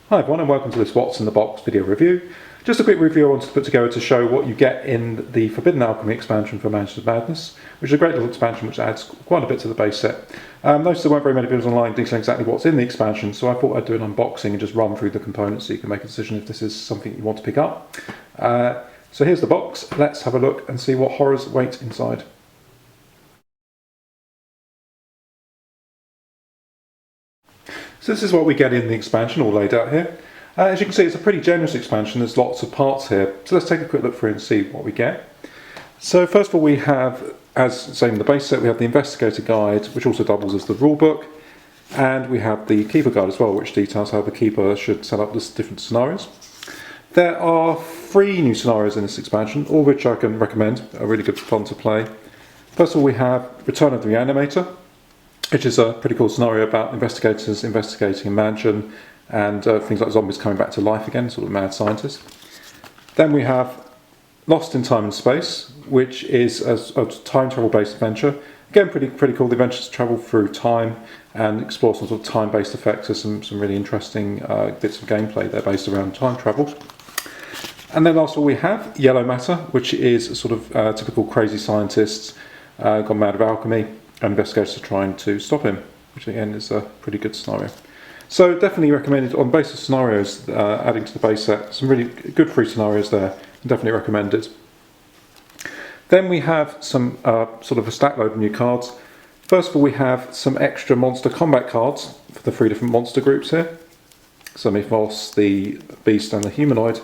Hi everyone and welcome to this What's in the Box video review. Just a quick review I wanted to put together to show what you get in the Forbidden Alchemy expansion for Mansions of Madness, which is a great little expansion which adds quite a bit to the base set. Notice there weren't very many videos online detailing exactly what's in the expansion, so I thought I'd do an unboxing and just run through the components so you can make a decision if this is something you want to pick up. So here's the box, let's have a look and see what horrors wait inside. So this is what we get in the expansion, all laid out here. As you can see, it's a pretty generous expansion. There's lots of parts here. So let's take a quick look through and see what we get. So first of all, we have, as same in the base set, we have the Investigator Guide, which also doubles as the rulebook. And we have the Keeper Guide as well, which details how the Keeper should set up the different scenarios. There are 3 new scenarios in this expansion, all of which I can recommend, are really good fun to play. First of all, we have Return of the Animator, which is a pretty cool scenario about investigators investigating a mansion and things like zombies coming back to life again, sort of mad scientists. Then we have Lost in Time and Space, which is a time travel based adventure. Again, pretty cool. The adventures travel through time and explore some sort of time based effects. There's some really interesting bits of gameplay there based around time travel. And then last of all we have Yellow Matter, which is a sort of typical crazy scientists gone mad with alchemy. Investigators are trying to stop him, which again is a pretty good scenario. So definitely recommended on the basis of scenarios, adding to the base set, some really good free scenarios there, definitely recommended. Then we have some sort of a stack load of new cards. First of all we have some extra monster combat cards for the 3 different monster groups here. So Mythos, the Beast and the Humanoid.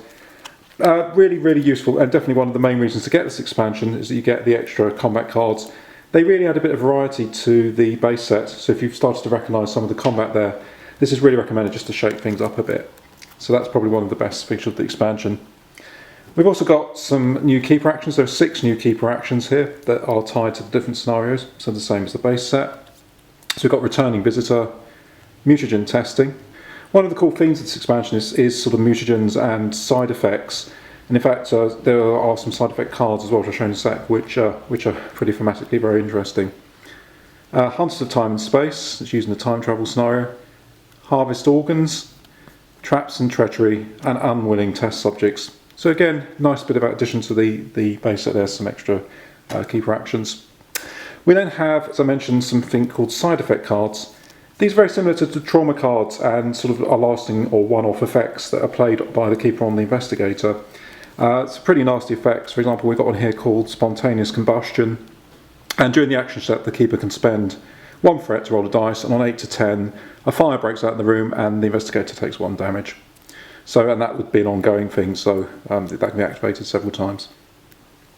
Really useful, and definitely one of the main reasons to get this expansion is that you get the extra combat cards. They really add a bit of variety to the base set, so if you've started to recognise some of the combat there, this is really recommended just to shake things up a bit. So that's probably one of the best features of the expansion. We've also got some new keeper actions. There are 6 new keeper actions here that are tied to the different scenarios, so the same as the base set. So we've got Returning Visitor, Mutagen Testing. One of the cool themes of this expansion is sort of mutagens and side effects. And in fact, there are some side effect cards as well, which I'll show in a sec, which are pretty thematically very interesting. Hunters of Time and Space, it's using the time travel scenario. Harvest Organs, Traps and Treachery, and Unwilling Test Subjects. So again, nice bit of addition to the base set. There's some extra keeper actions. We then have, as I mentioned, something called side effect cards. These are very similar to the trauma cards and sort of are lasting or one-off effects that are played by the keeper on the investigator. It's pretty nasty effects. For example, we've got one here called Spontaneous Combustion, and during the action step the keeper can spend 1 threat to roll a dice, and on 8 to 10 a fire breaks out in the room and the investigator takes 1 damage. And that would be an ongoing thing, so that can be activated several times.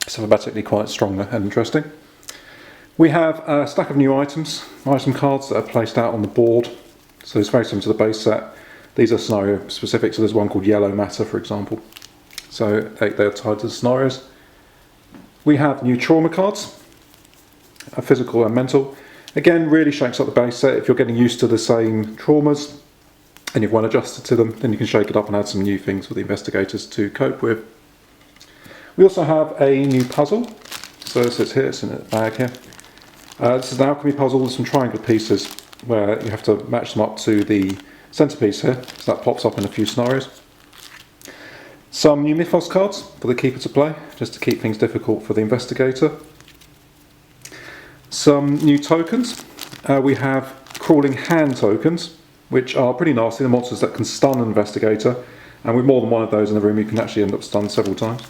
So thematically quite strong and interesting. We have a stack of new item cards that are placed out on the board, so it's very similar to the base set. These are scenario specific, so there's one called Yellow Matter for example. So they're tied to the scenarios. We have new trauma cards, physical and mental. Again, really shakes up the base set. If you're getting used to the same traumas and you've well adjusted to them, then you can shake it up and add some new things for the investigators to cope with. We also have a new puzzle. So this is here, it's in a bag here. This is an alchemy puzzle with some triangle pieces where you have to match them up to the centerpiece here. So that pops up in a few scenarios. Some new Mythos cards for the keeper to play, just to keep things difficult for the investigator. Some new tokens. We have Crawling Hand tokens, which are pretty nasty. The monsters that can stun an investigator, and with more than one of those in the room you can actually end up stunned several times.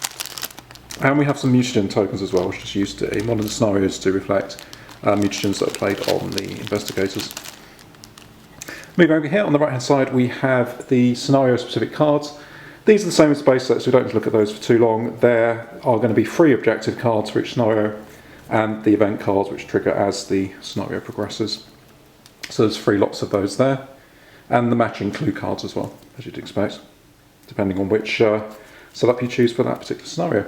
And we have some mutagen tokens as well, which is used in one of the scenarios to reflect mutagens that are played on the investigators. Moving over here, on the right hand side we have the scenario specific cards. These are the same as the base set, so we don't need to look at those for too long. There are going to be 3 objective cards for each scenario, and the event cards which trigger as the scenario progresses. So there's 3 lots of those there, and the matching clue cards as well, as you'd expect, depending on which setup you choose for that particular scenario.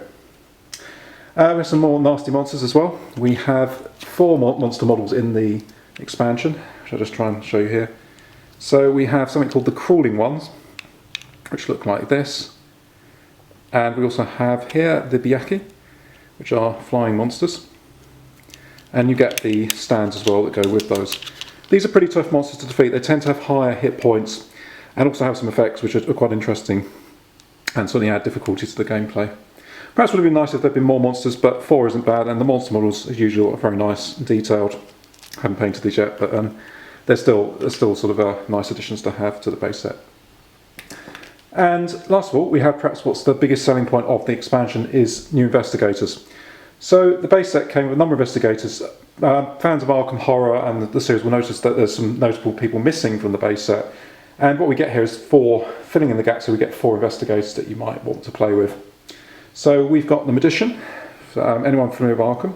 There's some more nasty monsters as well. We have 4 monster models in the expansion, which I'll just try and show you here. So we have something called the Crawling Ones, which look like this, and we also have here the Byaki, which are flying monsters, and you get the stands as well that go with those. These are pretty tough monsters to defeat. They tend to have higher hit points, and also have some effects which are quite interesting and certainly add difficulty to the gameplay. Perhaps would have been nice if there'd been more monsters, but 4 isn't bad, and the monster models, as usual, are very nice and detailed. I haven't painted these yet, but they're still sort of nice additions to have to the base set. And last of all, we have perhaps what's the biggest selling point of the expansion is new investigators. So the base set came with a number of investigators. Fans of Arkham Horror and the series will notice that there's some notable people missing from the base set. And what we get here is 4, filling in the gaps, so we get 4 investigators that you might want to play with. So we've got the Magician, anyone familiar with Arkham.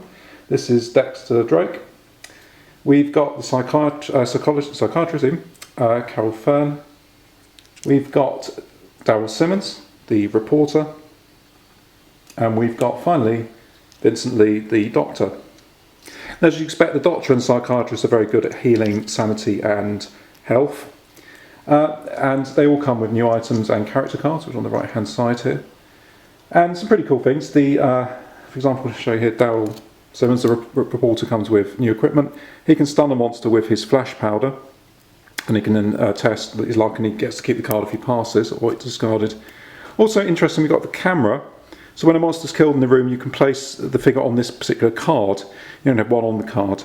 This is Dexter Drake. We've got the psychiatrist, Carol Fern. We've got Daryl Simmons, the reporter. And we've got, finally, Vincent Lee, the doctor. Now, as you expect, the doctor and psychiatrist are very good at healing, sanity and health. And they all come with new items and character cards, which are on the right hand side here. And some pretty cool things. For example, I'll show you here, Daryl Simmons, the reporter, comes with new equipment. He can stun a monster with his flash powder, and he can then test his luck, and he gets to keep the card if he passes or it's discarded. Also interesting, we've got the camera. So when a monster's killed in the room, you can place the figure on this particular card. You don't have one on the card.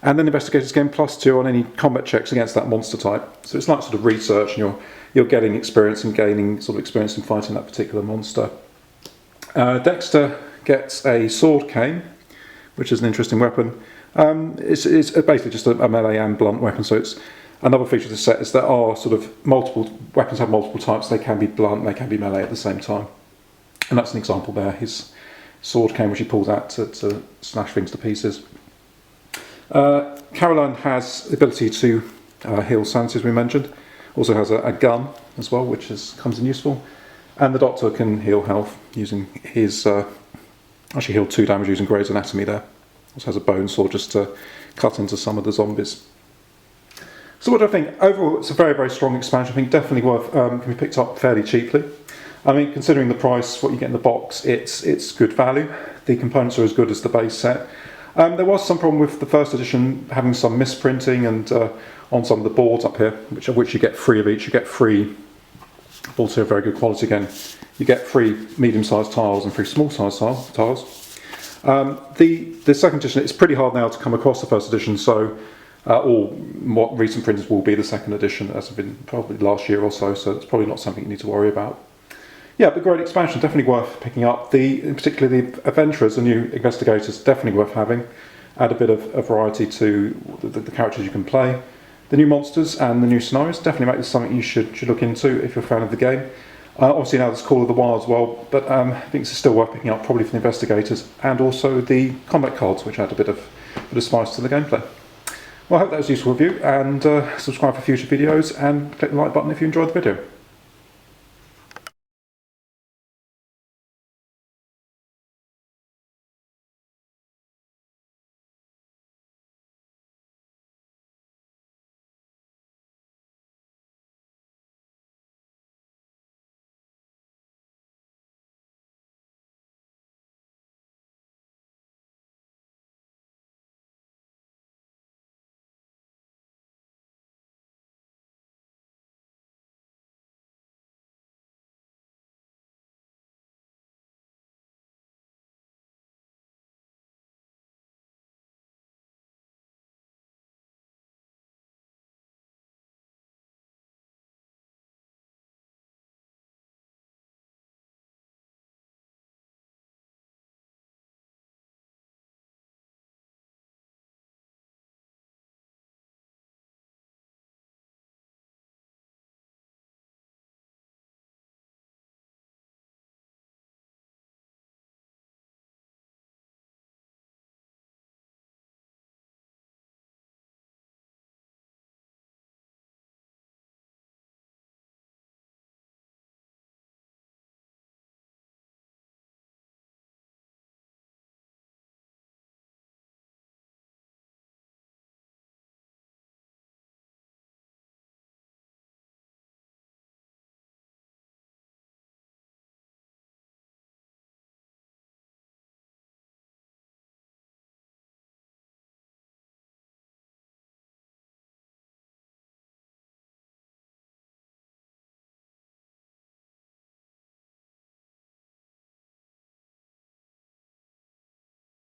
And then investigators gain +2 on any combat checks against that monster type. So it's like sort of research, and you're getting experience and gaining sort of experience in fighting that particular monster. Dexter gets a sword cane, which is an interesting weapon. It's basically just a melee and blunt weapon, so it's another feature of the set is there are sort of multiple weapons have multiple types. They can be blunt, they can be melee at the same time. And that's an example there, his sword cane which he pulls out to slash things to pieces. Caroline has the ability to heal sanity, as we mentioned. Also has a gun as well, which comes in useful. And the Doctor can heal health using his... actually healed 2 damage using Grey's Anatomy there. Also has a bone saw just to cut into some of the zombies. So what do I think? Overall, it's a very, very strong expansion. I think definitely worth, can be picked up fairly cheaply. I mean, considering the price, what you get in the box, it's good value. The components are as good as the base set. There was some problem with the first edition having some misprinting and on some of the boards up here, which you get free of each. You get free, also very good quality again. You get free medium-sized tiles and free small-sized tiles. The second edition, it's pretty hard now to come across the first edition, so what recent printers will be the second edition, as have been probably last year or so, so it's probably not something you need to worry about. Yeah, but great expansion, definitely worth picking up. Particularly the adventurers, the new investigators, definitely worth having. Add a bit of variety to the characters you can play. The new monsters and the new scenarios definitely make this something you should look into if you're a fan of the game. Obviously now there's Call of the Wild as well, but I think this is still worth picking up, probably for the investigators, and also the combat cards, which add a bit of spice to the gameplay. Well, I hope that was useful for you, and subscribe for future videos, and click the like button if you enjoyed the video.